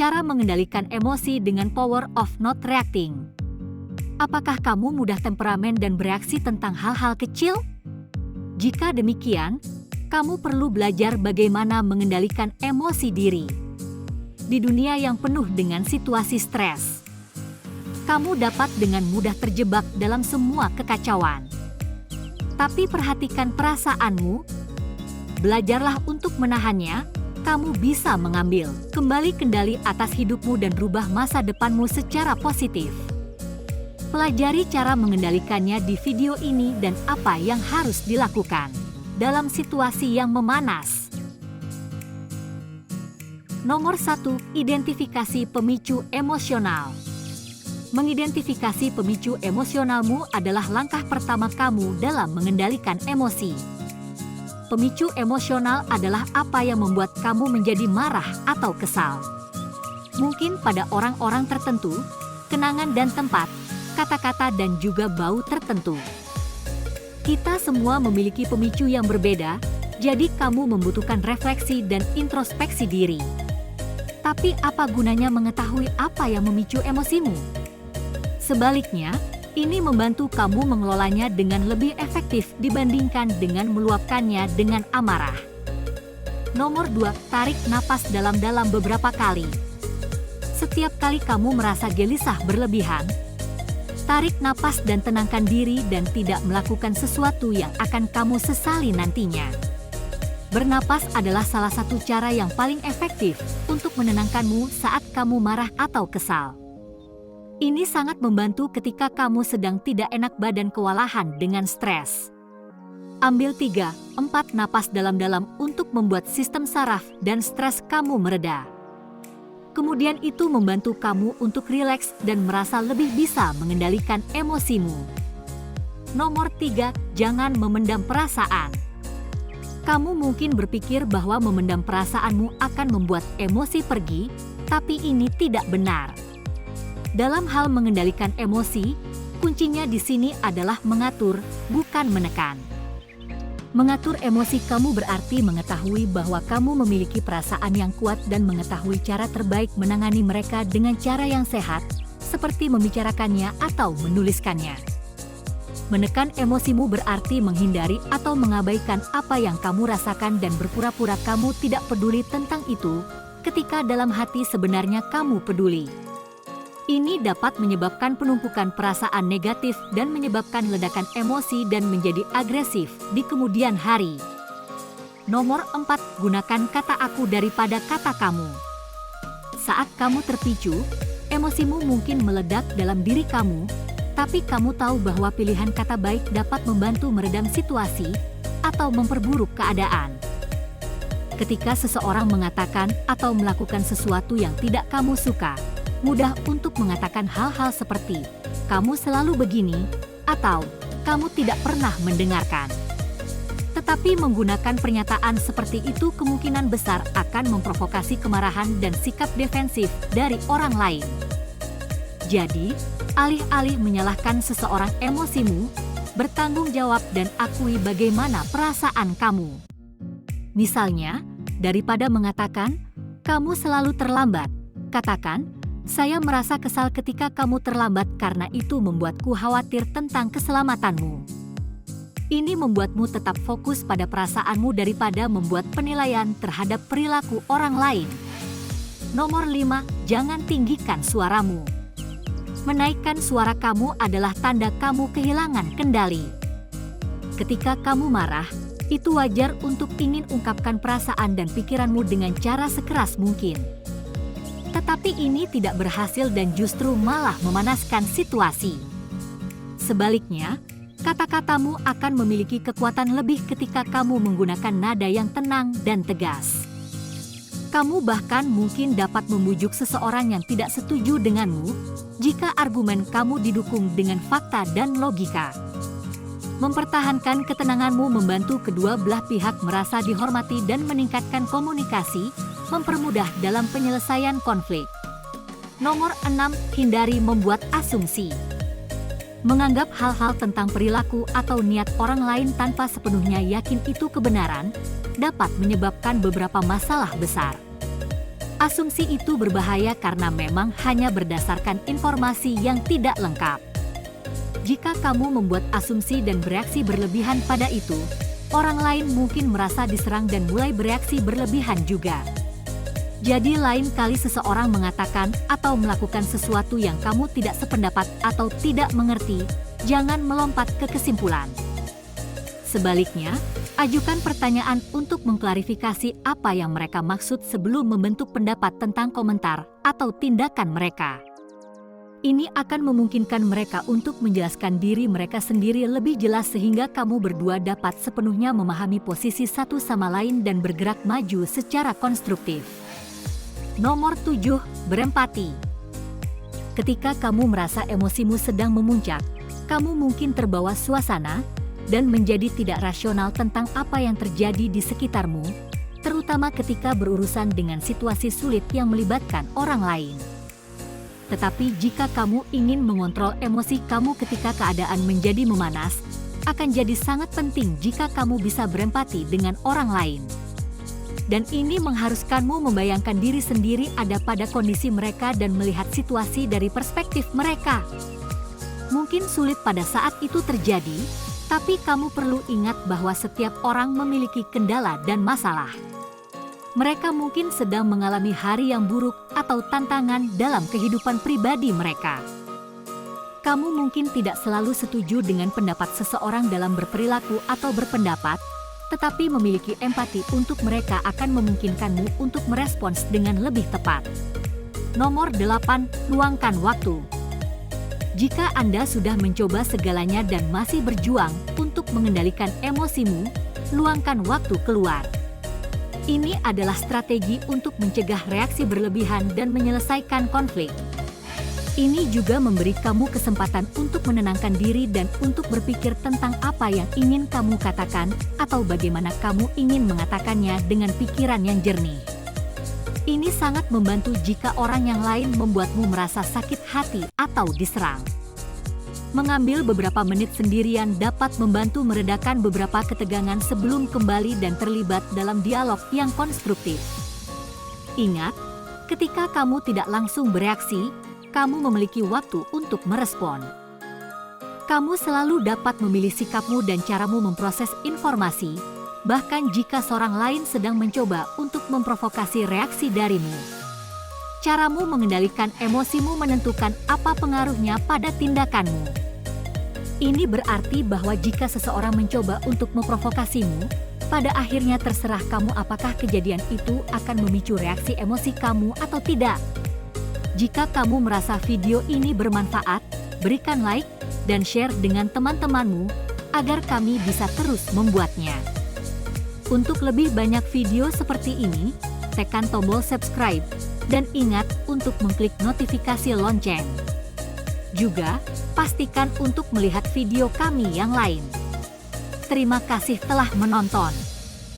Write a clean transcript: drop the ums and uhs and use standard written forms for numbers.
cara mengendalikan emosi dengan power of not reacting. Apakah kamu mudah temperamen dan bereaksi tentang hal-hal kecil? Jika demikian, kamu perlu belajar bagaimana mengendalikan emosi diri. Di dunia yang penuh dengan situasi stres, kamu dapat dengan mudah terjebak dalam semua kekacauan. Tapi perhatikan perasaanmu, belajarlah untuk menahannya. Kamu bisa mengambil kembali kendali atas hidupmu dan rubah masa depanmu secara positif. Pelajari cara mengendalikannya di video ini dan apa yang harus dilakukan dalam situasi yang memanas. Nomor 1. Identifikasi pemicu emosional. Mengidentifikasi pemicu emosionalmu adalah langkah pertama kamu dalam mengendalikan emosi. Pemicu emosional adalah apa yang membuat kamu menjadi marah atau kesal. Mungkin pada orang-orang tertentu, kenangan dan tempat, kata-kata dan juga bau tertentu. Kita semua memiliki pemicu yang berbeda, jadi kamu membutuhkan refleksi dan introspeksi diri. Tapi apa gunanya mengetahui apa yang memicu emosimu? Sebaliknya, ini membantu kamu mengelolanya dengan lebih efektif dibandingkan dengan meluapkannya dengan amarah. Nomor 2, tarik napas dalam-dalam beberapa kali. Setiap kali kamu merasa gelisah berlebihan, tarik napas dan tenangkan diri dan tidak melakukan sesuatu yang akan kamu sesali nantinya. Bernapas adalah salah satu cara yang paling efektif untuk menenangkanmu saat kamu marah atau kesal. Ini sangat membantu ketika kamu sedang tidak enak badan kewalahan dengan stres. Ambil 3-4 napas dalam-dalam untuk membuat sistem saraf dan stres kamu mereda. Kemudian itu membantu kamu untuk rileks dan merasa lebih bisa mengendalikan emosimu. Nomor 3, jangan memendam perasaan. Kamu mungkin berpikir bahwa memendam perasaanmu akan membuat emosi pergi, tapi ini tidak benar. Dalam hal mengendalikan emosi, kuncinya di sini adalah mengatur, bukan menekan. Mengatur emosi kamu berarti mengetahui bahwa kamu memiliki perasaan yang kuat dan mengetahui cara terbaik menangani mereka dengan cara yang sehat, seperti membicarakannya atau menuliskannya. Menekan emosimu berarti menghindari atau mengabaikan apa yang kamu rasakan dan berpura-pura kamu tidak peduli tentang itu, ketika dalam hati sebenarnya kamu peduli. Ini dapat menyebabkan penumpukan perasaan negatif dan menyebabkan ledakan emosi dan menjadi agresif di kemudian hari. Nomor 4, gunakan kata aku daripada kata kamu. Saat kamu terpicu, emosimu mungkin meledak dalam diri kamu, tapi kamu tahu bahwa pilihan kata baik dapat membantu meredam situasi atau memperburuk keadaan. Ketika seseorang mengatakan atau melakukan sesuatu yang tidak kamu suka, mudah untuk mengatakan hal-hal seperti, "Kamu selalu begini," atau "Kamu tidak pernah mendengarkan." Tetapi menggunakan pernyataan seperti itu kemungkinan besar akan memprovokasi kemarahan dan sikap defensif dari orang lain. Jadi, alih-alih menyalahkan seseorang emosimu, bertanggung jawab dan akui bagaimana perasaan kamu. Misalnya, daripada mengatakan, "Kamu selalu terlambat," katakan, "Saya merasa kesal ketika kamu terlambat karena itu membuatku khawatir tentang keselamatanmu." Ini membuatmu tetap fokus pada perasaanmu daripada membuat penilaian terhadap perilaku orang lain. Nomor 5, jangan tinggikan suaramu. Menaikkan suara kamu adalah tanda kamu kehilangan kendali. Ketika kamu marah, itu wajar untuk ingin ungkapkan perasaan dan pikiranmu dengan cara sekeras mungkin. Tetapi ini tidak berhasil dan justru malah memanaskan situasi. Sebaliknya, kata-katamu akan memiliki kekuatan lebih ketika kamu menggunakan nada yang tenang dan tegas. Kamu bahkan mungkin dapat membujuk seseorang yang tidak setuju denganmu jika argumen kamu didukung dengan fakta dan logika. Mempertahankan ketenanganmu membantu kedua belah pihak merasa dihormati dan meningkatkan komunikasi, mempermudah dalam penyelesaian konflik. Nomor 6, hindari membuat asumsi. Menganggap hal-hal tentang perilaku atau niat orang lain tanpa sepenuhnya yakin itu kebenaran, dapat menyebabkan beberapa masalah besar. Asumsi itu berbahaya karena memang hanya berdasarkan informasi yang tidak lengkap. Jika kamu membuat asumsi dan bereaksi berlebihan pada itu, orang lain mungkin merasa diserang dan mulai bereaksi berlebihan juga. Jadi lain kali seseorang mengatakan atau melakukan sesuatu yang kamu tidak sependapat atau tidak mengerti, jangan melompat ke kesimpulan. Sebaliknya, ajukan pertanyaan untuk mengklarifikasi apa yang mereka maksud sebelum membentuk pendapat tentang komentar atau tindakan mereka. Ini akan memungkinkan mereka untuk menjelaskan diri mereka sendiri lebih jelas sehingga kamu berdua dapat sepenuhnya memahami posisi satu sama lain dan bergerak maju secara konstruktif. Nomor 7, berempati. Ketika kamu merasa emosimu sedang memuncak, kamu mungkin terbawa suasana dan menjadi tidak rasional tentang apa yang terjadi di sekitarmu, terutama ketika berurusan dengan situasi sulit yang melibatkan orang lain. Tetapi jika kamu ingin mengontrol emosi kamu ketika keadaan menjadi memanas, akan jadi sangat penting jika kamu bisa berempati dengan orang lain. Dan ini mengharuskanmu membayangkan diri sendiri ada pada kondisi mereka dan melihat situasi dari perspektif mereka. Mungkin sulit pada saat itu terjadi, tapi kamu perlu ingat bahwa setiap orang memiliki kendala dan masalah. Mereka mungkin sedang mengalami hari yang buruk atau tantangan dalam kehidupan pribadi mereka. Kamu mungkin tidak selalu setuju dengan pendapat seseorang dalam berperilaku atau berpendapat, tetapi memiliki empati untuk mereka akan memungkinkanmu untuk merespons dengan lebih tepat. Nomor 8, luangkan waktu. Jika Anda sudah mencoba segalanya dan masih berjuang untuk mengendalikan emosimu, luangkan waktu keluar. Ini adalah strategi untuk mencegah reaksi berlebihan dan menyelesaikan konflik. Ini juga memberi kamu kesempatan untuk menenangkan diri dan untuk berpikir tentang apa yang ingin kamu katakan atau bagaimana kamu ingin mengatakannya dengan pikiran yang jernih. Ini sangat membantu jika orang yang lain membuatmu merasa sakit hati atau diserang. Mengambil beberapa menit sendirian dapat membantu meredakan beberapa ketegangan sebelum kembali dan terlibat dalam dialog yang konstruktif. Ingat, ketika kamu tidak langsung bereaksi, kamu memiliki waktu untuk merespon. Kamu selalu dapat memilih sikapmu dan caramu memproses informasi, bahkan jika seorang lain sedang mencoba untuk memprovokasi reaksi darimu. Caramu mengendalikan emosimu menentukan apa pengaruhnya pada tindakanmu. Ini berarti bahwa jika seseorang mencoba untuk memprovokasimu, pada akhirnya terserah kamu apakah kejadian itu akan memicu reaksi emosi kamu atau tidak. Jika kamu merasa video ini bermanfaat, berikan like dan share dengan teman-temanmu agar kami bisa terus membuatnya. Untuk lebih banyak video seperti ini, tekan tombol subscribe dan ingat untuk mengklik notifikasi lonceng. Juga, pastikan untuk melihat video kami yang lain. Terima kasih telah menonton.